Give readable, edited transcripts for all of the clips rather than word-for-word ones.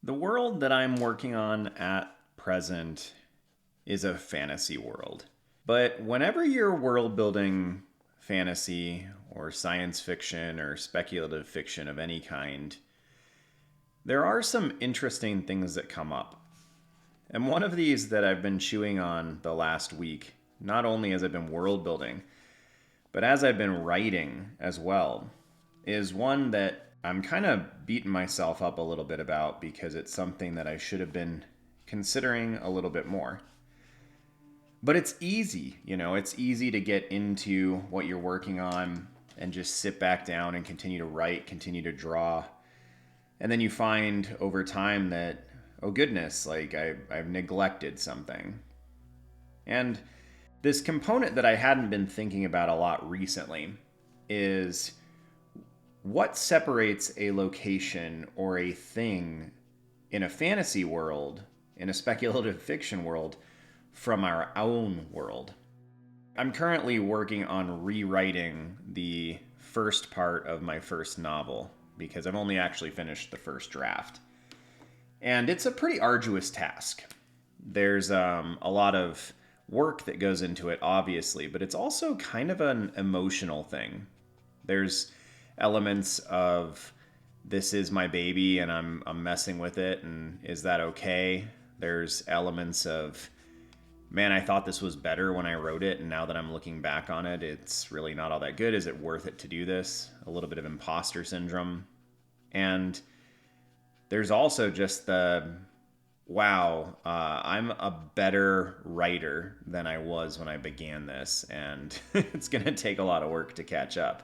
The world that I'm working on at present is a fantasy world. But whenever you're world building fantasy or science fiction or speculative fiction of any kind, there are some interesting things that come up. And one of these that I've been chewing on the last week, not only as I've been world building, but as I've been writing as well, is one that I'm kind of beating myself up a little bit about because it's something that I should have been considering a little bit more. But it's easy, it's easy to get into what you're working on and just sit back down and continue to write, continue to draw. And then you find over time that, oh goodness, like I've neglected something. And this component that I hadn't been thinking about a lot recently is what separates a location or a thing in a fantasy world, in a speculative fiction world, from our own world. I'm currently working on rewriting the first part of my first novel because I've only actually finished the first draft. And it's a pretty arduous task. There's a lot of work that goes into it, obviously, but it's also kind of an emotional thing. There's elements of this is my baby and I'm messing with it, and is that okay? There's elements of, man, I thought this was better when I wrote it, and now that I'm looking back on it, it's really not all that good. Is it worth it to do this? A little bit of imposter syndrome. And there's also just the, wow, I'm a better writer than I was when I began this, and it's going to take a lot of work to catch up.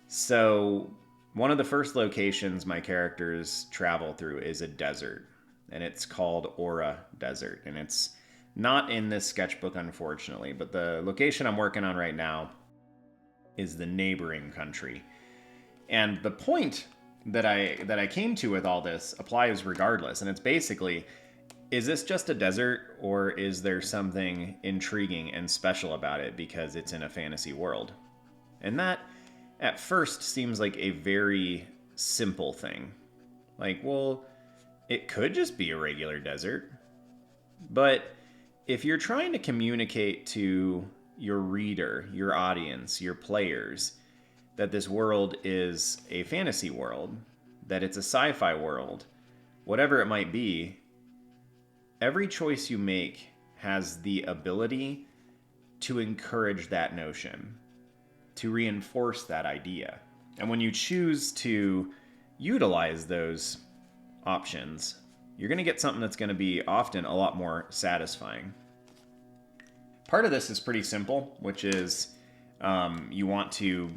So, one of the first locations my characters travel through is a desert, and it's called Aura Desert, and it's not in this sketchbook, unfortunately, but the location I'm working on right now is the neighboring country. And the point that I came to with all this applies regardless, and it's basically, is this just a desert, or is there something intriguing and special about it because it's in a fantasy world? And that, at first, seems like a very simple thing. Like, well, it could just be a regular desert. But if you're trying to communicate to your reader, your audience, your players, that this world is a fantasy world, that it's a sci-fi world, whatever it might be, every choice you make has the ability to encourage that notion, to reinforce that idea. And when you choose to utilize those options, you're going to get something that's going to be often a lot more satisfying. Part of this is pretty simple, which is you want to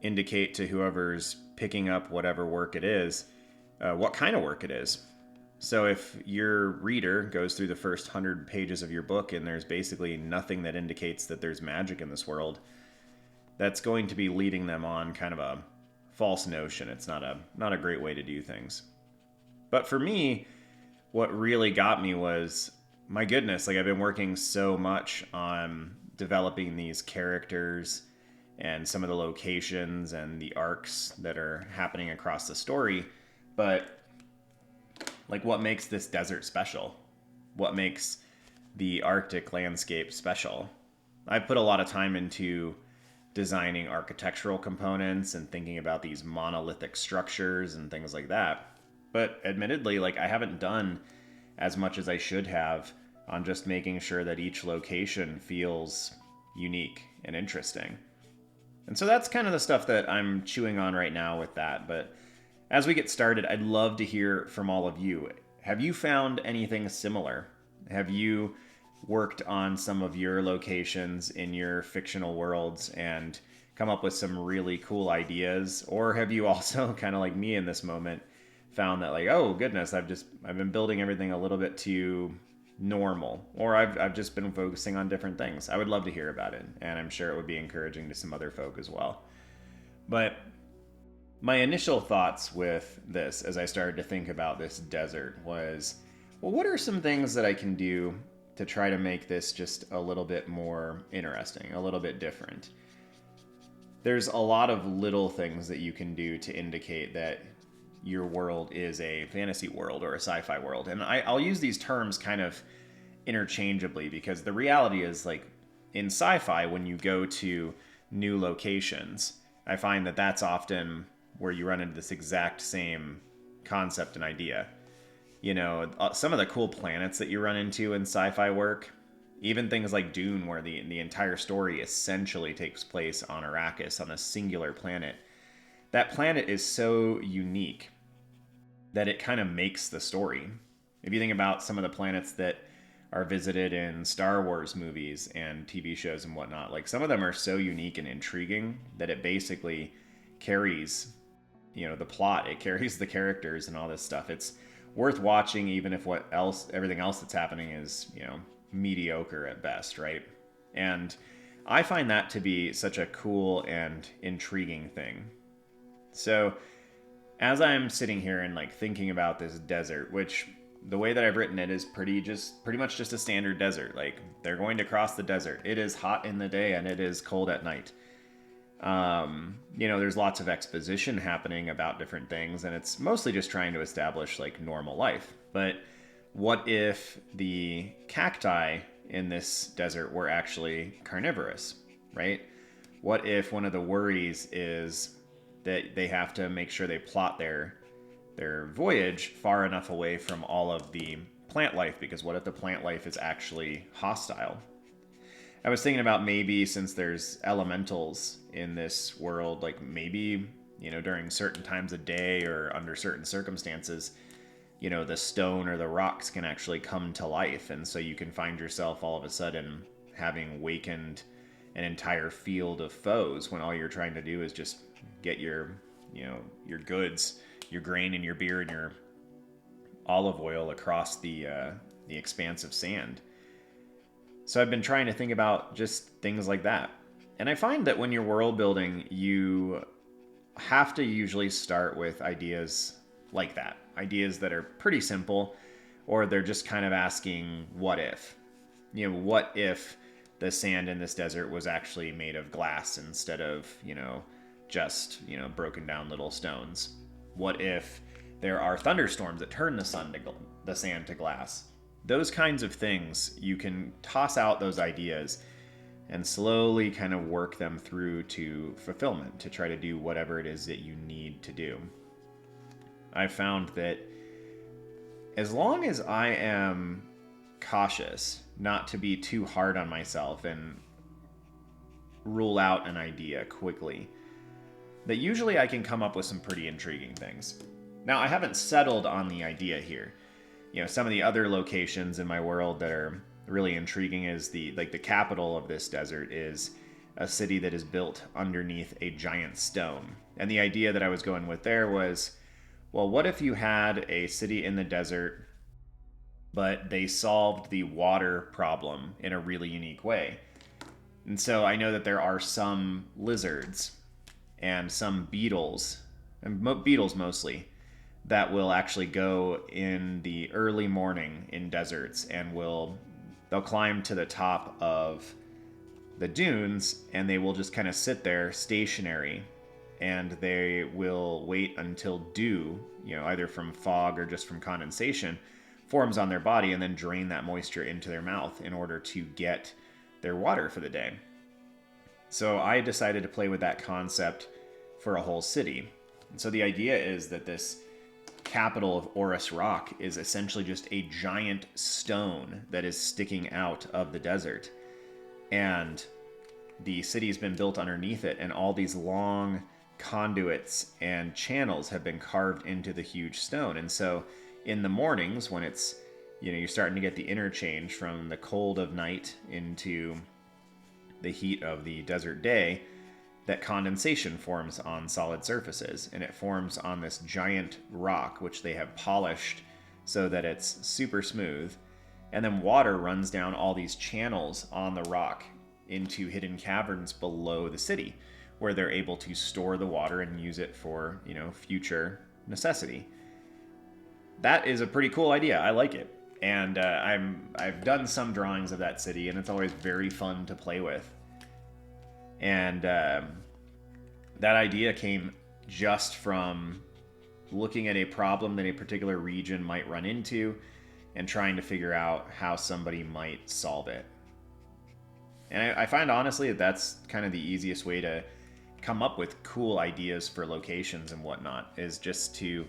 indicate to whoever's picking up whatever work it is, what kind of work it is. So if your reader goes through the first 100 pages of your book and there's basically nothing that indicates that there's magic in this world, that's going to be leading them on kind of a false notion. It's not a great way to do things. But for me, what really got me was, my goodness, like I've been working so much on developing these characters and some of the locations and the arcs that are happening across the story, but like what makes this desert special? What makes the Arctic landscape special? I put a lot of time into designing architectural components and thinking about these monolithic structures and things like that. But admittedly, like I haven't done as much as I should have on just making sure that each location feels unique and interesting. And so that's kind of the stuff that I'm chewing on right now with that. But as we get started, I'd love to hear from all of you. Have you found anything similar? Have you worked on some of your locations in your fictional worlds and come up with some really cool ideas? Or have you also, kind of like me in this moment, found that like, oh goodness, I've been building everything a little bit too normal, or I've just been focusing on different things? I would love to hear about it, and I'm sure it would be encouraging to some other folk as well. But my initial thoughts with this, as I started to think about this desert, was, well, what are some things that I can do to try to make this just a little bit more interesting, a little bit different? There's a lot of little things that you can do to indicate that your world is a fantasy world or a sci-fi world. And I'll use these terms kind of interchangeably because the reality is, like, in sci-fi, when you go to new locations, I find that that's often where you run into this exact same concept and idea. You know, some of the cool planets that you run into in sci-fi work, even things like Dune, where the entire story essentially takes place on Arrakis, on a singular planet. That planet is so unique that it kind of makes the story. If you think about some of the planets that are visited in Star Wars movies and TV shows and whatnot, like, some of them are so unique and intriguing that it basically carries, you know, the plot. It carries the characters and all this stuff. It's worth watching, even if everything else that's happening is, you know, mediocre at best, right? And I find that to be such a cool and intriguing thing. So as I'm sitting here and, like, thinking about this desert, which the way that I've written it is pretty much just a standard desert. Like, they're going to cross the desert. It is hot in the day and it is cold at night. You know, there's lots of exposition happening about different things, and it's mostly just trying to establish, like, normal life. But what if the cacti in this desert were actually carnivorous, right? What if one of the worries is that they have to make sure they plot their voyage far enough away from all of the plant life? Because what if the plant life is actually hostile? I was thinking about, maybe since there's elementals in this world, like, maybe, you know, during certain times of day or under certain circumstances, you know, the stone or the rocks can actually come to life. And so you can find yourself all of a sudden having wakened an entire field of foes when all you're trying to do is just get your, you know, your goods, your grain and your beer and your olive oil across the expanse of sand. So I've been trying to think about just things like that. And I find that when you're world building, you have to usually start with ideas like that. Ideas that are pretty simple, or they're just kind of asking, what if? You know, what if the sand in this desert was actually made of glass instead of, you know, just, you know, broken down little stones? What if there are thunderstorms that turn the sand to glass? Those kinds of things, you can toss out those ideas and slowly kind of work them through to fulfillment, to try to do whatever it is that you need to do. I've found that as long as I am cautious not to be too hard on myself and rule out an idea quickly, that usually I can come up with some pretty intriguing things. Now, I haven't settled on the idea here. You know, some of the other locations in my world that are really intriguing is the capital of this desert is a city that is built underneath a giant stone. And the idea that I was going with there was, well, what if you had a city in the desert, but they solved the water problem in a really unique way? And so I know that there are some lizards and some beetles, and beetles mostly, that will actually go in the early morning in deserts and they'll climb to the top of the dunes, and they will just kind of sit there stationary, and they will wait until dew, you know, either from fog or just from condensation, forms on their body, and then drain that moisture into their mouth in order to get their water for the day. So I decided to play with that concept for a whole city. And so the idea is that this capital of Orus Rock is essentially just a giant stone that is sticking out of the desert. And the city's been built underneath it, and all these long conduits and channels have been carved into the huge stone. And so in the mornings, when it's, you know, you're starting to get the interchange from the cold of night into the heat of the desert day, that condensation forms on solid surfaces, and it forms on this giant rock, which they have polished so that it's super smooth. And then water runs down all these channels on the rock into hidden caverns below the city, where they're able to store the water and use it for, you know, future necessity. That is a pretty cool idea. I like it. And I've done some drawings of that city, and it's always very fun to play with. And that idea came just from looking at a problem that a particular region might run into and trying to figure out how somebody might solve it. And I find honestly that that's kind of the easiest way to come up with cool ideas for locations and whatnot, is just to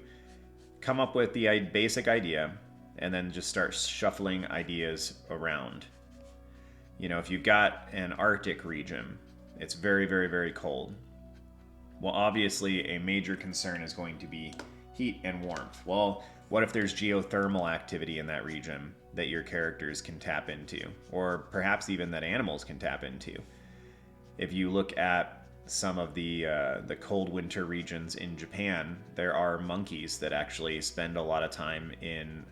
come up with the basic idea and then just start shuffling ideas around. You know, if you've got an Arctic region, it's very, very, very cold. Well, obviously, a major concern is going to be heat and warmth. Well, what if there's geothermal activity in that region that your characters can tap into, or perhaps even that animals can tap into? If you look at some of the cold winter regions in Japan, there are monkeys that actually spend a lot of time in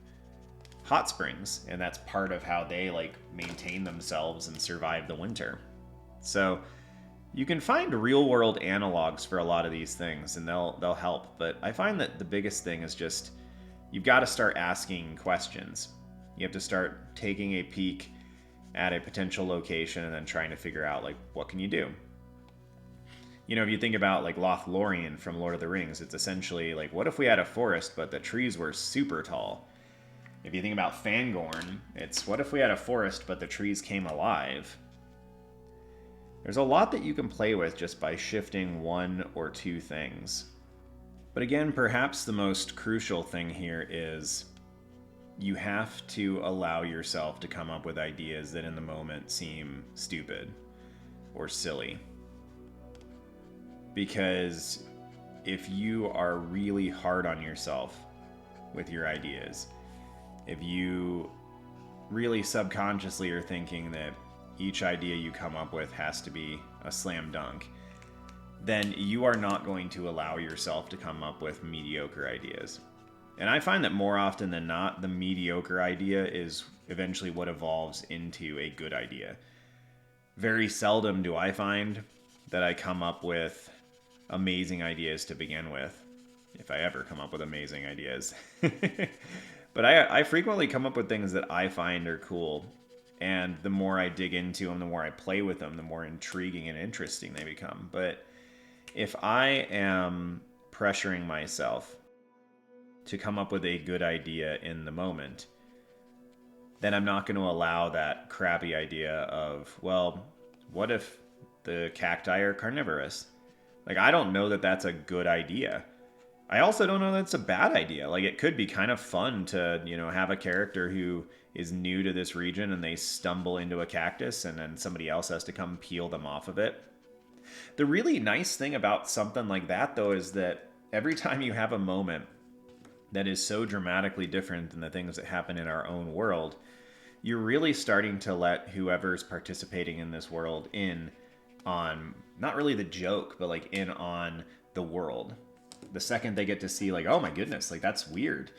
hot springs, and that's part of how they like maintain themselves and survive the winter. So you can find real world analogs for a lot of these things, and they'll help. But I find that the biggest thing is just you've got to start asking questions. You have to start taking a peek at a potential location and then trying to figure out like what can you do. You know, if you think about like Lothlorien from Lord of the Rings, it's essentially like, what if we had a forest but the trees were super tall? If you think about Fangorn, it's what if we had a forest but the trees came alive? There's a lot that you can play with just by shifting one or two things. But again, perhaps the most crucial thing here is you have to allow yourself to come up with ideas that in the moment seem stupid or silly. Because if you are really hard on yourself with your ideas, if you really subconsciously are thinking that each idea you come up with has to be a slam dunk, then you are not going to allow yourself to come up with mediocre ideas. And I find that more often than not, the mediocre idea is eventually what evolves into a good idea. Very seldom do I find that I come up with amazing ideas to begin with, if I ever come up with amazing ideas. But I frequently come up with things that I find are cool. And the more I dig into them, the more I play with them, the more intriguing and interesting they become. But if I am pressuring myself to come up with a good idea in the moment, then I'm not going to allow that crappy idea of, well, what if the cacti are carnivorous? Like, I don't know that that's a good idea. I also don't know that it's a bad idea. Like, it could be kind of fun to, you know, have a character who is new to this region and they stumble into a cactus and then somebody else has to come peel them off of it. The really nice thing about something like that, though, is that every time you have a moment that is so dramatically different than the things that happen in our own world, you're really starting to let whoever's participating in this world in on, not really the joke, but like in on the world. The second they get to see like, oh my goodness, like that's weird,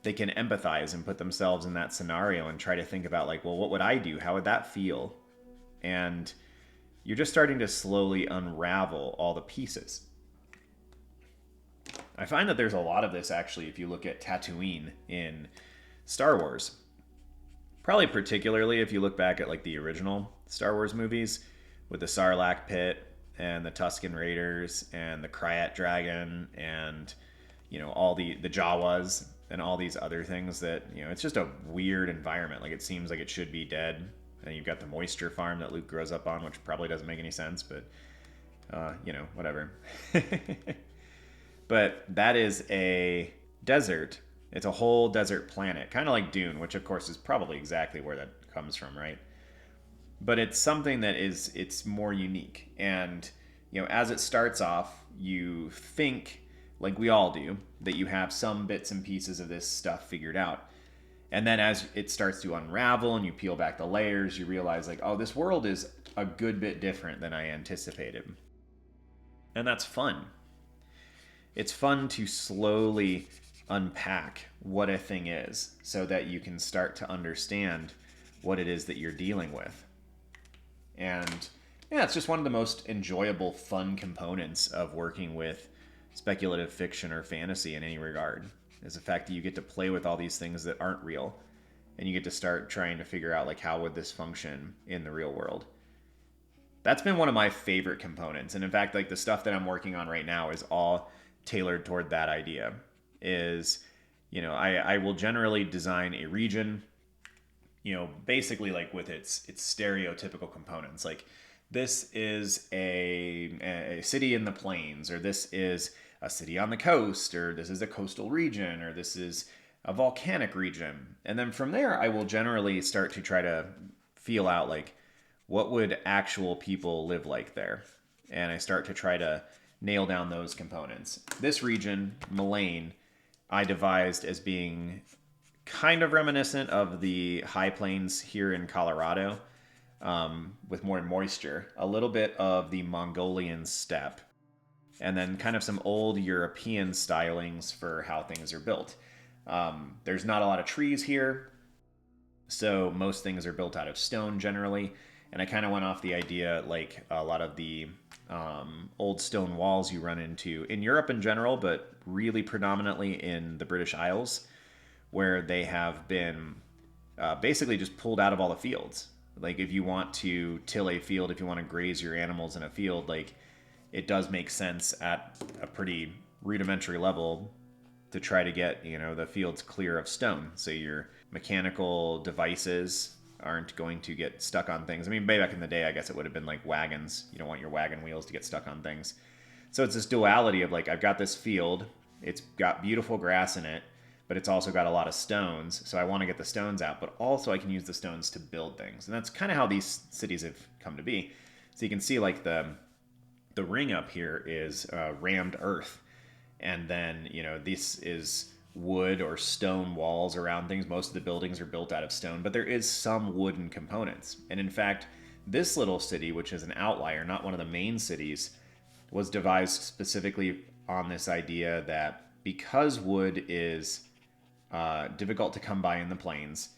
they can empathize and put themselves in that scenario and try to think about like, well, what would I do? How would that feel? And you're just starting to slowly unravel all the pieces. I find that there's a lot of this actually if you look at Tatooine in Star Wars. Probably particularly if you look back at like the original Star Wars movies with the Sarlacc pit and the Tusken Raiders and the Kryat Dragon and, you know, all the Jawas and all these other things that, you know, it's just a weird environment. Like, it seems like it should be dead. And you've got the moisture farm that Luke grows up on, which probably doesn't make any sense, but, you know, whatever. But that is a desert. It's a whole desert planet, kind of like Dune, which of course is probably exactly where that comes from, right? But it's something that it's more unique. And, you know, as it starts off, you think, like we all do, that you have some bits and pieces of this stuff figured out. And then as it starts to unravel and you peel back the layers, you realize like, oh, this world is a good bit different than I anticipated. And that's fun. It's fun to slowly unpack what a thing is so that you can start to understand what it is that you're dealing with. And yeah, it's just one of the most enjoyable, fun components of working with speculative fiction or fantasy in any regard, is the fact that you get to play with all these things that aren't real, and you get to start trying to figure out like, how would this function in the real world. That's been one of my favorite components. And in fact, like the stuff that I'm working on right now is all tailored toward that idea, is, I will generally design a region, basically like with its stereotypical components. Like this is a city in the plains, or this is a city on the coast, or this is a coastal region, or this is a volcanic region. And then from there, I will generally start to try to feel out like what would actual people live like there. And I start to try to nail down those components. This region, Melaine, I devised as being kind of reminiscent of the high plains here in Colorado, with more moisture, a little bit of the Mongolian steppe, and then kind of some old European stylings for how things are built. There's not a lot of trees here, so most things are built out of stone generally. And I kind of went off the idea like a lot of the old stone walls you run into in Europe in general, but really predominantly in the British Isles, where they have been basically just pulled out of all the fields. Like if you want to till a field, if you want to graze your animals in a field, like it does make sense at a pretty rudimentary level to try to get, the fields clear of stone. So your mechanical devices aren't going to get stuck on things. I mean, way back in the day, I guess it would have been like wagons. You don't want your wagon wheels to get stuck on things. So it's this duality of like, I've got this field, it's got beautiful grass in it, but it's also got a lot of stones. So I want to get the stones out, but also I can use the stones to build things. And that's kind of how these cities have come to be. So you can see like the ring up here is rammed earth. And then, this is wood or stone walls around things. Most of the buildings are built out of stone, but there is some wooden components. And in fact, this little city, which is an outlier, not one of the main cities, was devised specifically on this idea that because wood is difficult to come by in the plains,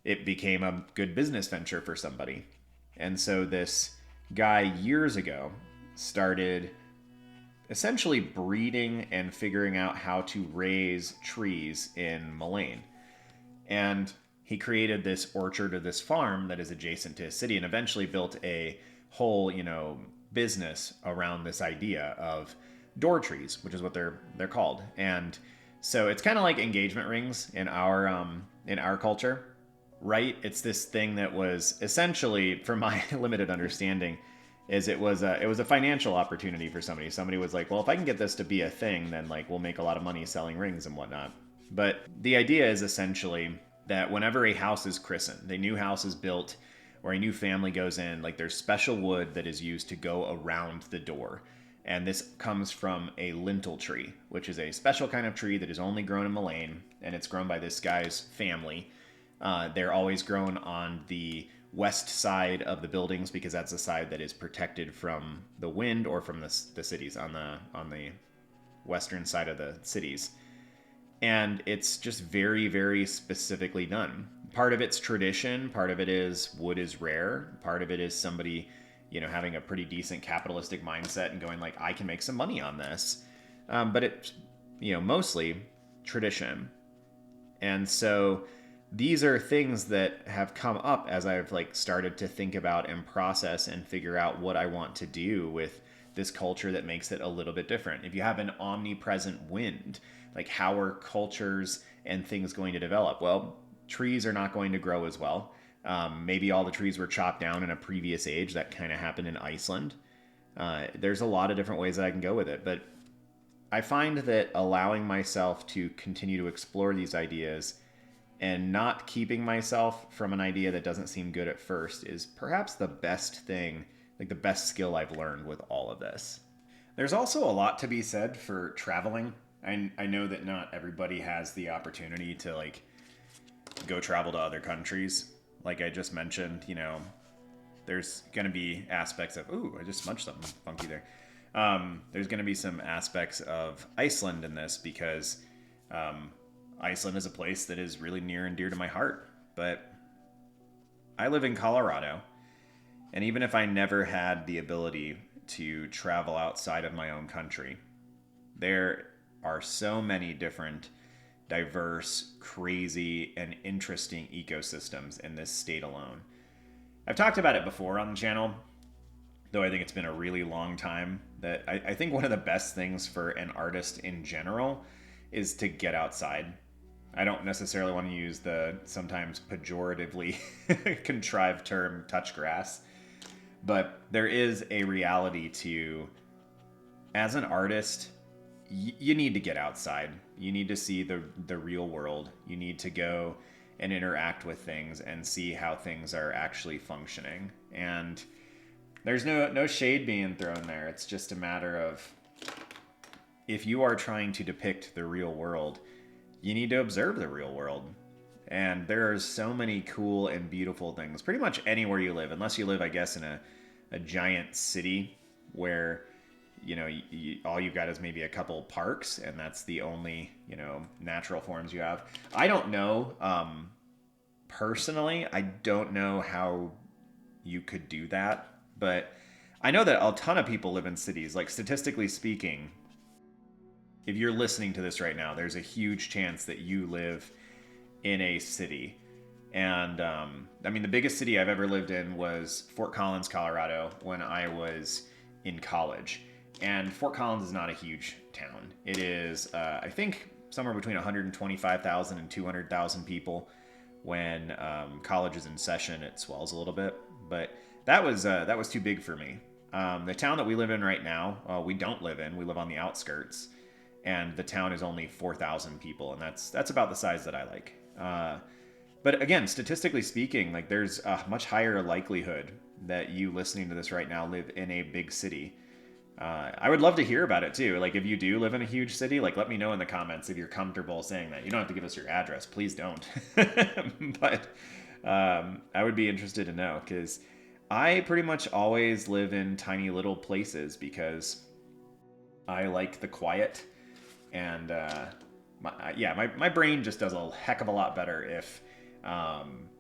it became a good business venture for somebody. And so this guy years ago started essentially breeding and figuring out how to raise trees in Melaine. And he created this orchard or this farm that is adjacent to his city, and eventually built a whole, business around this idea of door trees, which is what they're called. And so it's kind of like engagement rings in our culture, right? It's this thing that was essentially, from my limited understanding, is it was a financial opportunity for somebody. Somebody was like, well, if I can get this to be a thing, then like we'll make a lot of money selling rings and whatnot. But the idea is essentially that whenever a house is christened, a new house is built, or a new family goes in, like there's special wood that is used to go around the door. And this comes from a lintel tree, which is a special kind of tree that is only grown in Melaine, and it's grown by this guy's family. They're always grown on the west side of the buildings because that's the side that is protected from the wind or from the cities, on the western side of the cities. And it's just very, very specifically done. Part of it's tradition, part of it is wood is rare, part of it is somebody, having a pretty decent capitalistic mindset and going like, I can make some money on this. But it's, mostly tradition. And so these are things that have come up as I've like started to think about and process and figure out what I want to do with this culture that makes it a little bit different. If you have an omnipresent wind, like how are cultures and things going to develop? Well, trees are not going to grow as well. Maybe all the trees were chopped down in a previous age. That kind of happened in Iceland. There's a lot of different ways that I can go with it, but I find that allowing myself to continue to explore these ideas and not keeping myself from an idea that doesn't seem good at first is perhaps the best thing, like the best skill I've learned with all of this. There's also a lot to be said for traveling. I know that not everybody has the opportunity to like go travel to other countries. Like I just mentioned, there's going to be aspects of, ooh, I just smunched something funky there. There's going to be some aspects of Iceland in this because Iceland is a place that is really near and dear to my heart. But I live in Colorado, and even if I never had the ability to travel outside of my own country, there are so many different, diverse, crazy, and interesting ecosystems in this state alone. I've talked about it before on the channel, though I think it's been a really long time, that I think one of the best things for an artist in general is to get outside. I don't necessarily want to use the sometimes pejoratively contrived term touch grass, but there is a reality to, as an artist, you need to get outside. You need to see the real world. You need to go and interact with things and see how things are actually functioning. And there's no shade being thrown there. It's just a matter of, if you are trying to depict the real world, you need to observe the real world. And there are so many cool and beautiful things pretty much anywhere you live, unless you live, I guess, in a giant city where, all you've got is maybe a couple parks, and that's the only, natural forms you have. I don't know. Personally, I don't know how you could do that, but I know that a ton of people live in cities. Like, statistically speaking, if you're listening to this right now, there's a huge chance that you live in a city. And the biggest city I've ever lived in was Fort Collins, Colorado, when I was in college. And Fort Collins is not a huge town. It is, I think, somewhere between 125,000 and 200,000 people. When college is in session, it swells a little bit. But that was too big for me. The town that we live in right now, we don't live in. We live on the outskirts. And the town is only 4,000 people, and that's about the size that I like. But again, statistically speaking, like, there's a much higher likelihood that you listening to this right now live in a big city. I would love to hear about it too. Like, if you do live in a huge city, like, let me know in the comments if you're comfortable saying that. You don't have to give us your address, please don't. But I would be interested to know, because I pretty much always live in tiny little places because I like the quiet. And my brain just does a heck of a lot better if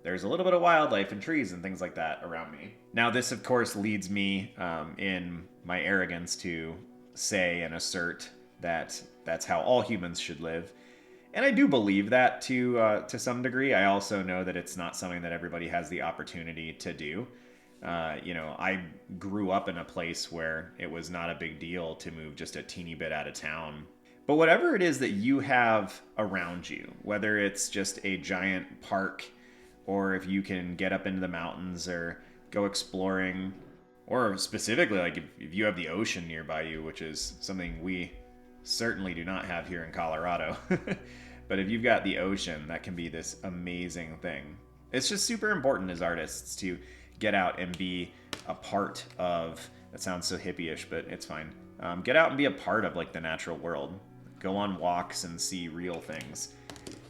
there's a little bit of wildlife and trees and things like that around me. Now, this, of course, leads me in my arrogance to say and assert that that's how all humans should live. And I do believe that to some degree. I also know that it's not something that everybody has the opportunity to do. I grew up in a place where it was not a big deal to move just a teeny bit out of town. But whatever it is that you have around you, whether it's just a giant park, or if you can get up into the mountains or go exploring, or specifically, like, if you have the ocean nearby you, which is something we certainly do not have here in Colorado. But if you've got the ocean, that can be this amazing thing. It's just super important as artists to get out and be a part of, that sounds so hippie-ish, but it's fine. Get out and be a part of, like, the natural world. Go on walks and see real things.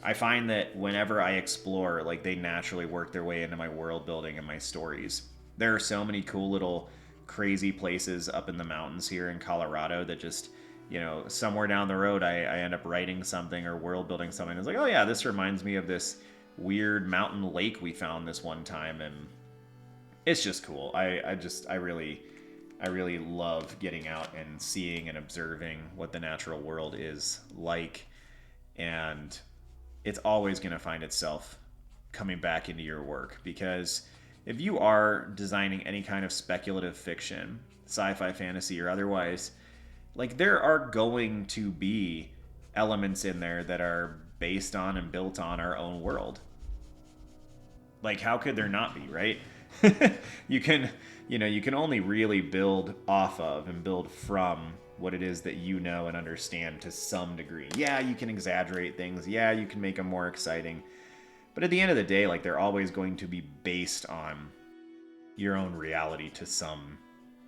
I find that whenever I explore, like, they naturally work their way into my world building and my stories. There are so many cool little crazy places up in the mountains here in Colorado that just, somewhere down the road I end up writing something or world building something. It's like, oh yeah, this reminds me of this weird mountain lake we found this one time, and it's just cool. I really love getting out and seeing and observing what the natural world is like. And it's always going to find itself coming back into your work, because if you are designing any kind of speculative fiction, sci-fi, fantasy, or otherwise, like, there are going to be elements in there that are based on and built on our own world. Like, how could there not be, right? You can only really build off of and build from what it is that you know and understand to some degree. Yeah, you can exaggerate things. Yeah, you can make them more exciting. But at the end of the day, like, they're always going to be based on your own reality to some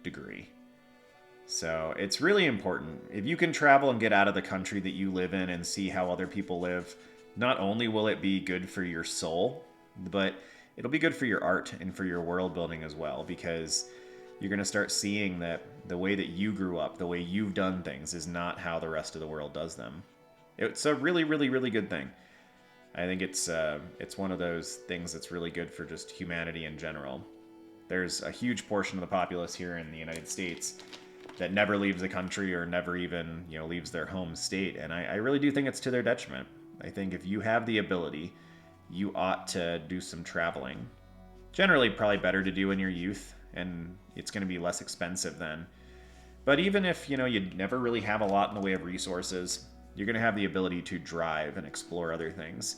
degree. So it's really important. If you can travel and get out of the country that you live in and see how other people live, not only will it be good for your soul, but it'll be good for your art and for your world building as well, because you're going to start seeing that the way that you grew up, the way you've done things, is not how the rest of the world does them. It's a really, really, really good thing. I think it's one of those things that's really good for just humanity in general. There's a huge portion of the populace here in the United States that never leaves the country or never even, leaves their home state. And I really do think it's to their detriment. I think if you have the ability, you ought to do some traveling. Generally, probably better to do in your youth, and it's going to be less expensive then. But even if, you never really have a lot in the way of resources, you're going to have the ability to drive and explore other things.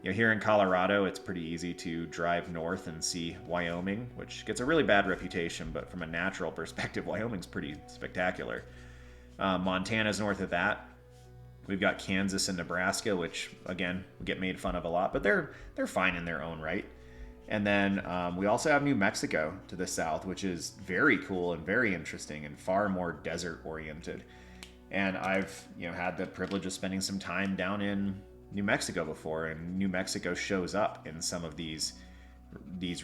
Here in Colorado, it's pretty easy to drive north and see Wyoming, which gets a really bad reputation, but from a natural perspective, Wyoming's pretty spectacular. Montana's north of that. We've got Kansas and Nebraska, which again get made fun of a lot, but they're fine in their own right. And then we also have New Mexico to the south, which is very cool and very interesting and far more desert oriented. And I've had the privilege of spending some time down in New Mexico before, and New Mexico shows up in some of these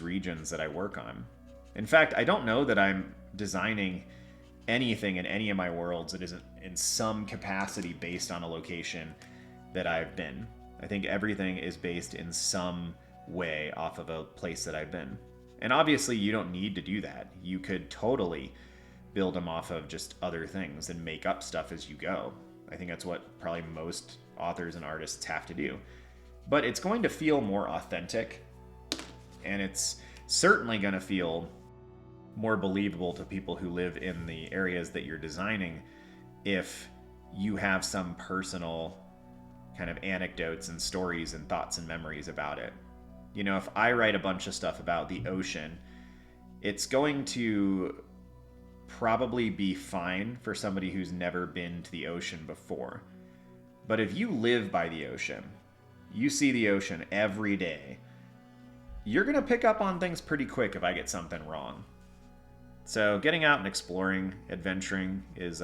regions that I work on. In fact, I don't know that I'm designing anything in any of my worlds that isn't in some capacity based on a location that I've been. I think everything is based in some way off of a place that I've been. And obviously you don't need to do that. You could totally build them off of just other things and make up stuff as you go. I think that's what probably most authors and artists have to do. But it's going to feel more authentic, and it's certainly going to feel more believable to people who live in the areas that you're designing if you have some personal kind of anecdotes and stories and thoughts and memories about it. If I write a bunch of stuff about the ocean, it's going to probably be fine for somebody who's never been to the ocean before. But if you live by the ocean, you see the ocean every day, you're going to pick up on things pretty quick if I get something wrong. So getting out and exploring, adventuring is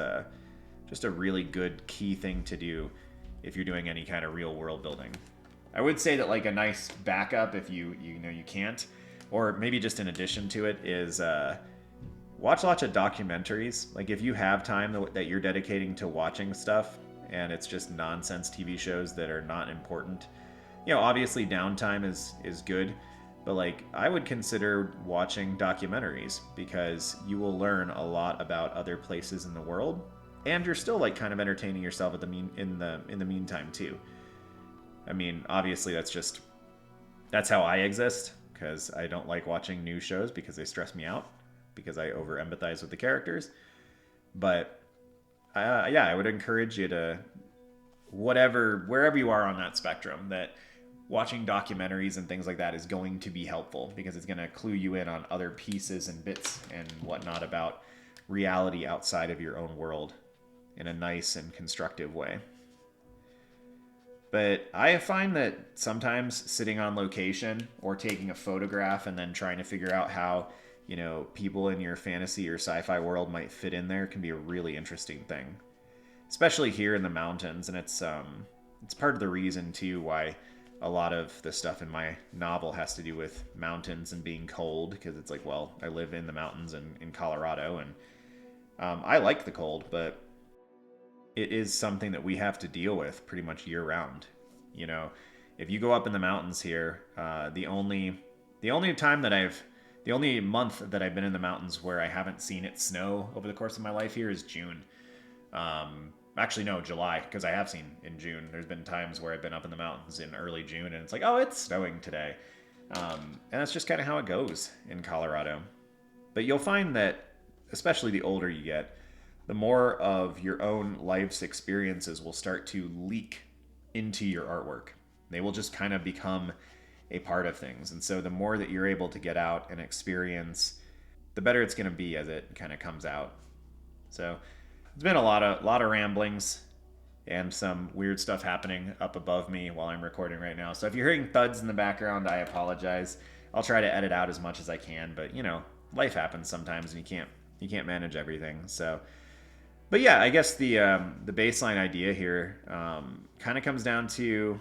just a really good key thing to do if you're doing any kind of real world building. I would say that like a nice backup, if you can't, or maybe just in addition to it, is watch lots of documentaries. Like if you have time that you're dedicating to watching stuff and it's just nonsense TV shows that are not important, obviously downtime is good. But like I would consider watching documentaries because you will learn a lot about other places in the world, and you're still like kind of entertaining yourself in the meantime too. I mean, obviously that's how I exist, because I don't like watching new shows because they stress me out because I over empathize with the characters. But yeah, I would encourage you to wherever you are on that spectrum, that watching documentaries and things like that is going to be helpful because it's going to clue you in on other pieces and bits and whatnot about reality outside of your own world in a nice and constructive way. But I find that sometimes sitting on location or taking a photograph and then trying to figure out how, people in your fantasy or sci-fi world might fit in there can be a really interesting thing, especially here in the mountains. And it's part of the reason too why a lot of the stuff in my novel has to do with mountains and being cold, because it's like, well, I live in the mountains in Colorado, and I like the cold, but it is something that we have to deal with pretty much year round. If you go up in the mountains here, the only month that I've been in the mountains where I haven't seen it snow over the course of my life here is June. Actually, no, July, because I have seen in June. There's been times where I've been up in the mountains in early June, and it's like, oh, it's snowing today. And that's just kind of how it goes in Colorado. But you'll find that, especially the older you get, the more of your own life's experiences will start to leak into your artwork. They will just kind of become a part of things. And so the more that you're able to get out and experience, the better it's going to be as it kind of comes out. So it's been a lot of ramblings and some weird stuff happening up above me while I'm recording right now. So if you're hearing thuds in the background, I apologize. I'll try to edit out as much as I can, but life happens sometimes and you can't manage everything. So, but yeah, I guess the baseline idea here kind of comes down to,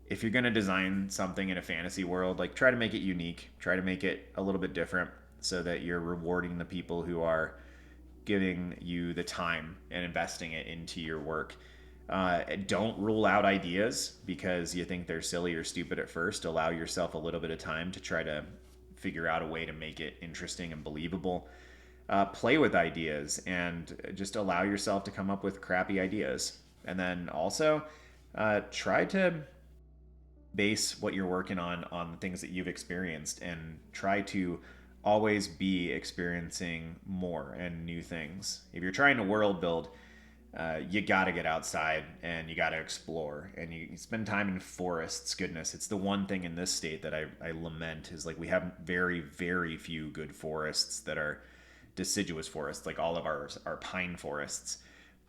if you're going to design something in a fantasy world, like try to make it unique, try to make it a little bit different so that you're rewarding the people who are giving you the time and investing it into your work. Don't rule out ideas because you think they're silly or stupid at first. Allow yourself a little bit of time to try to figure out a way to make it interesting and believable. Play with ideas and just allow yourself to come up with crappy ideas. And then also try to base what you're working on the things that you've experienced, and try to always be experiencing more and new things. If you're trying to world build, you got to get outside and you got to explore and you spend time in forests. Goodness, it's the one thing in this state that I lament is like we have very, very few good forests that are deciduous forests. Like all of ours are pine forests,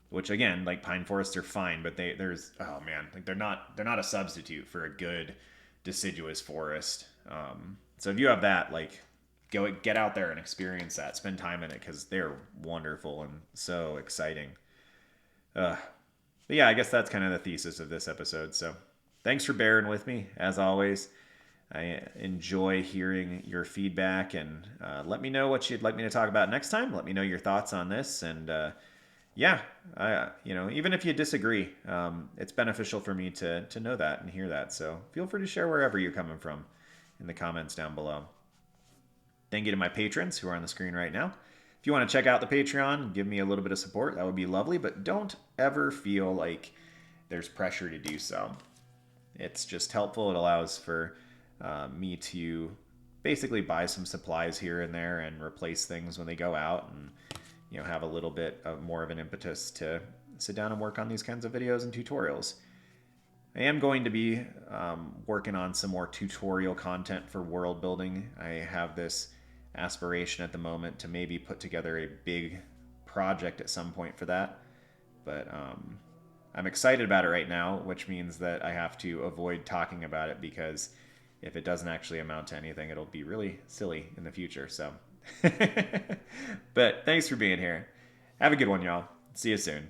which again, like pine forests are fine, but there's oh man, like they're not a substitute for a good deciduous forest. So if you have that, like go get out there and experience that, spend time in it because they're wonderful and so exciting. uh, but yeah, I guess that's kind of the thesis of this episode. So thanks for bearing with me as always. I enjoy hearing your feedback and let me know what you'd like me to talk about next time. Let me know your thoughts on this. And yeah, even if you disagree, it's beneficial for me to know that and hear that. So feel free to share wherever you're coming from in the comments down below. Thank you to my patrons who are on the screen right now. If you want to check out the Patreon, give me a little bit of support, that would be lovely, but don't ever feel like there's pressure to do so. It's just helpful. It allows for me to basically buy some supplies here and there and replace things when they go out and have a little bit of more of an impetus to sit down and work on these kinds of videos and tutorials. I am going to be working on some more tutorial content for world building. I have this aspiration at the moment to maybe put together a big project at some point for that. But I'm excited about it right now, which means that I have to avoid talking about it because if it doesn't actually amount to anything, it'll be really silly in the future. So, but thanks for being here. Have a good one, y'all. See you soon.